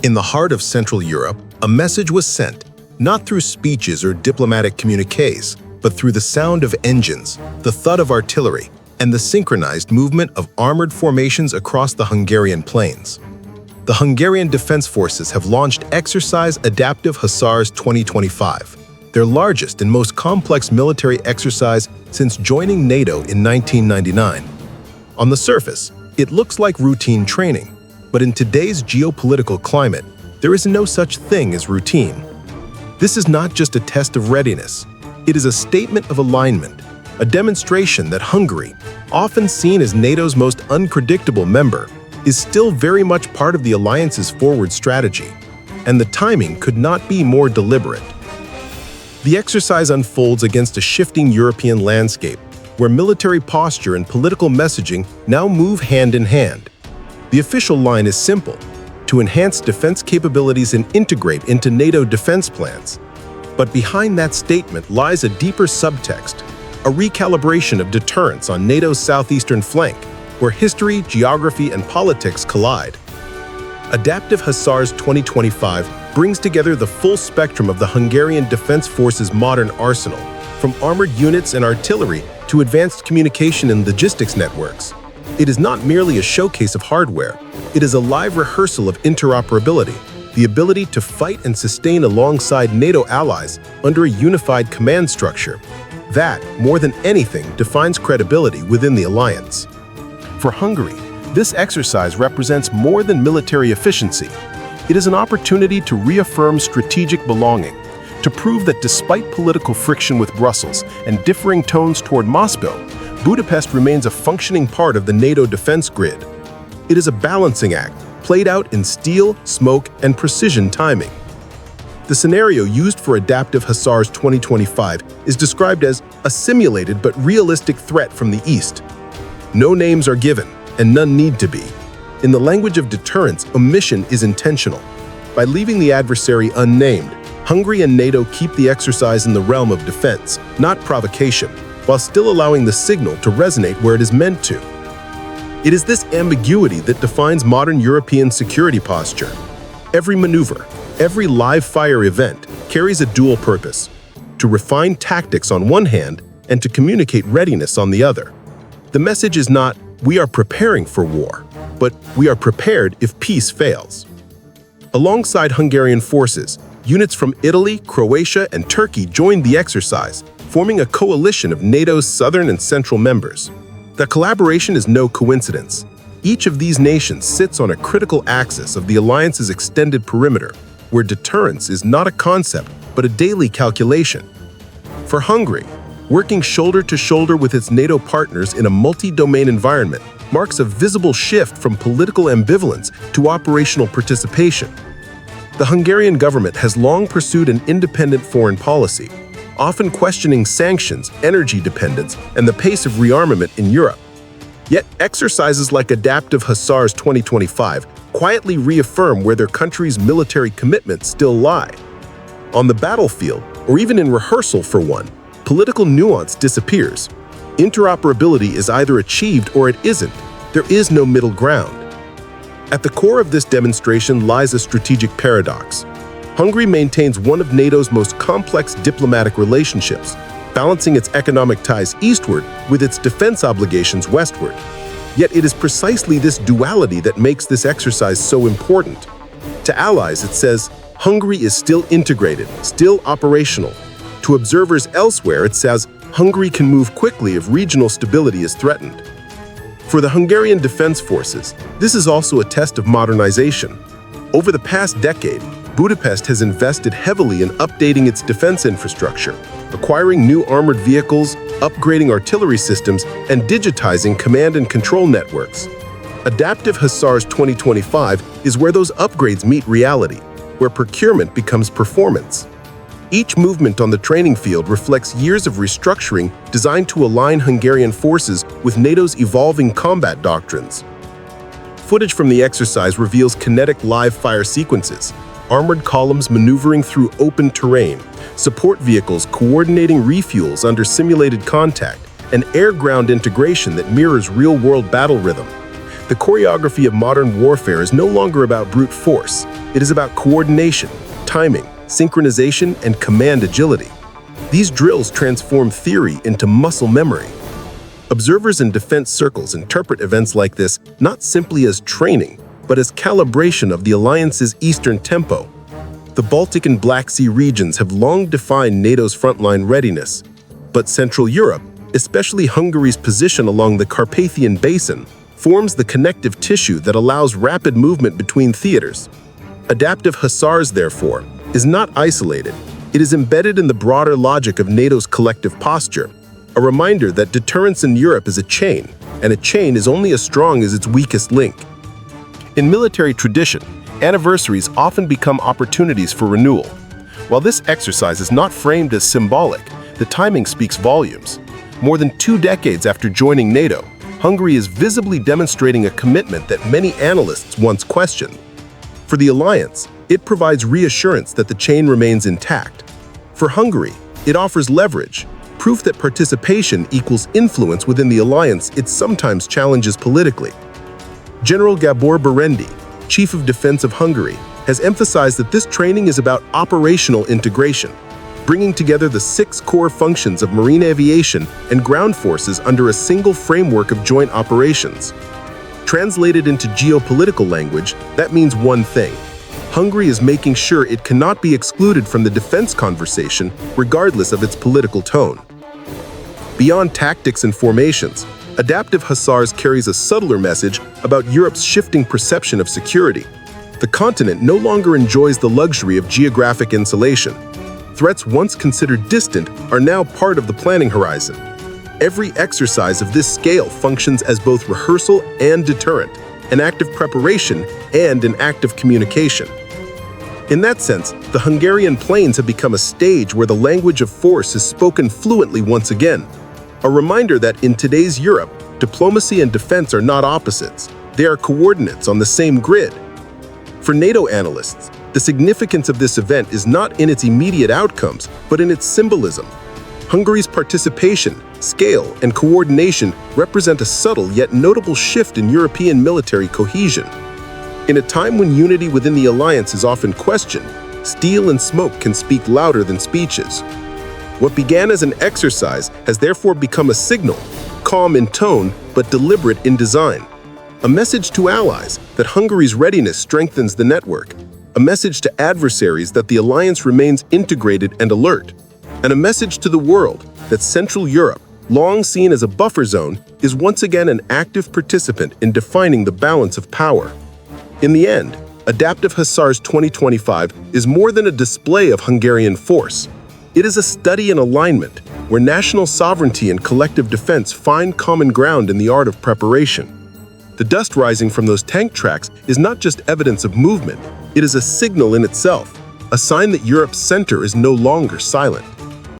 In the heart of Central Europe, a message was sent, not through speeches or diplomatic communiques, but through the sound of engines, the thud of artillery, and the synchronized movement of armored formations across the Hungarian plains. The Hungarian Defense Forces have launched Exercise Adaptive Hussars 2025, their largest and most complex military exercise since joining NATO in 1999. On the surface, it looks like routine training, but in today's geopolitical climate, there is no such thing as routine. This is not just a test of readiness. It is a statement of alignment, a demonstration that Hungary, often seen as NATO's most unpredictable member, is still very much part of the alliance's forward strategy, and the timing could not be more deliberate. The exercise unfolds against a shifting European landscape, where military posture and political messaging now move hand in hand. The official line is simple: to enhance defense capabilities and integrate into NATO defense plans. But behind that statement lies a deeper subtext, a recalibration of deterrence on NATO's southeastern flank, where history, geography, and politics collide. Adaptive Hussars 2025 brings together the full spectrum of the Hungarian Defense Forces' modern arsenal, from armored units and artillery to advanced communication and logistics networks. It is not merely a showcase of hardware, it is a live rehearsal of interoperability, the ability to fight and sustain alongside NATO allies under a unified command structure. That, more than anything, defines credibility within the alliance. For Hungary, this exercise represents more than military efficiency. It is an opportunity to reaffirm strategic belonging, to prove that despite political friction with Brussels and differing tones toward Moscow, Budapest remains a functioning part of the NATO defense grid. It is a balancing act, played out in steel, smoke, and precision timing. The scenario used for Adaptive Hussars 2025 is described as a simulated but realistic threat from the east. No names are given, and none need to be. In the language of deterrence, omission is intentional. By leaving the adversary unnamed, Hungary and NATO keep the exercise in the realm of defense, not provocation, while still allowing the signal to resonate where it is meant to. It is this ambiguity that defines modern European security posture. Every maneuver, every live-fire event carries a dual purpose: to refine tactics on one hand and to communicate readiness on the other. The message is not, "We are preparing for war," but "We are prepared if peace fails." Alongside Hungarian forces, units from Italy, Croatia, and Turkey joined the exercise, forming a coalition of NATO's southern and central members. The collaboration is no coincidence. Each of these nations sits on a critical axis of the alliance's extended perimeter, where deterrence is not a concept, but a daily calculation. For Hungary, working shoulder to shoulder with its NATO partners in a multi-domain environment marks a visible shift from political ambivalence to operational participation. The Hungarian government has long pursued an independent foreign policy, often questioning sanctions, energy dependence, and the pace of rearmament in Europe. Yet exercises like Adaptive Hussars 2025 quietly reaffirm where their country's military commitments still lie. On the battlefield, or even in rehearsal for one, political nuance disappears. Interoperability is either achieved or it isn't. There is no middle ground. At the core of this demonstration lies a strategic paradox. Hungary maintains one of NATO's most complex diplomatic relationships, balancing its economic ties eastward with its defense obligations westward. Yet it is precisely this duality that makes this exercise so important. To allies, it says, Hungary is still integrated, still operational. To observers elsewhere, it says, Hungary can move quickly if regional stability is threatened. For the Hungarian Defense Forces, this is also a test of modernization. Over the past decade, Budapest has invested heavily in updating its defense infrastructure, acquiring new armored vehicles, upgrading artillery systems, and digitizing command and control networks. Adaptive Hussars 2025 is where those upgrades meet reality, where procurement becomes performance. Each movement on the training field reflects years of restructuring designed to align Hungarian forces with NATO's evolving combat doctrines. Footage from the exercise reveals kinetic live-fire sequences, armored columns maneuvering through open terrain, support vehicles coordinating refuels under simulated contact, and air-ground integration that mirrors real-world battle rhythm. The choreography of modern warfare is no longer about brute force. It is about coordination, timing, synchronization, and command agility. These drills transform theory into muscle memory. Observers in defense circles interpret events like this not simply as training, but as calibration of the alliance's eastern tempo. The Baltic and Black Sea regions have long defined NATO's frontline readiness, but Central Europe, especially Hungary's position along the Carpathian Basin, forms the connective tissue that allows rapid movement between theaters. Adaptive Hussars, therefore, is not isolated. It is embedded in the broader logic of NATO's collective posture, a reminder that deterrence in Europe is a chain, and a chain is only as strong as its weakest link. In military tradition, anniversaries often become opportunities for renewal. While this exercise is not framed as symbolic, the timing speaks volumes. More than 2 decades after joining NATO, Hungary is visibly demonstrating a commitment that many analysts once questioned. For the alliance, it provides reassurance that the chain remains intact. For Hungary, it offers leverage, proof that participation equals influence within the alliance it sometimes challenges politically. General Gabor Berendi, Chief of Defense of Hungary, has emphasized that this training is about operational integration, bringing together the 6 core functions of marine aviation and ground forces under a single framework of joint operations. Translated into geopolitical language, that means one thing. Hungary is making sure it cannot be excluded from the defense conversation, regardless of its political tone. Beyond tactics and formations, Adaptive Hussars carries a subtler message about Europe's shifting perception of security. The continent no longer enjoys the luxury of geographic insulation. Threats once considered distant are now part of the planning horizon. Every exercise of this scale functions as both rehearsal and deterrent, an act of preparation and an act of communication. In that sense, the Hungarian plains have become a stage where the language of force is spoken fluently once again. A reminder that in today's Europe, diplomacy and defense are not opposites. They are coordinates on the same grid. For NATO analysts, the significance of this event is not in its immediate outcomes, but in its symbolism. Hungary's participation, scale, and coordination represent a subtle yet notable shift in European military cohesion. In a time when unity within the alliance is often questioned, steel and smoke can speak louder than speeches. What began as an exercise has therefore become a signal, calm in tone but deliberate in design. A message to allies that Hungary's readiness strengthens the network, a message to adversaries that the alliance remains integrated and alert, and a message to the world that Central Europe, long seen as a buffer zone, is once again an active participant in defining the balance of power. In the end, Adaptive Hussars 2025 is more than a display of Hungarian force. It is a study in alignment, where national sovereignty and collective defense find common ground in the art of preparation. The dust rising from those tank tracks is not just evidence of movement, it is a signal in itself, a sign that Europe's center is no longer silent.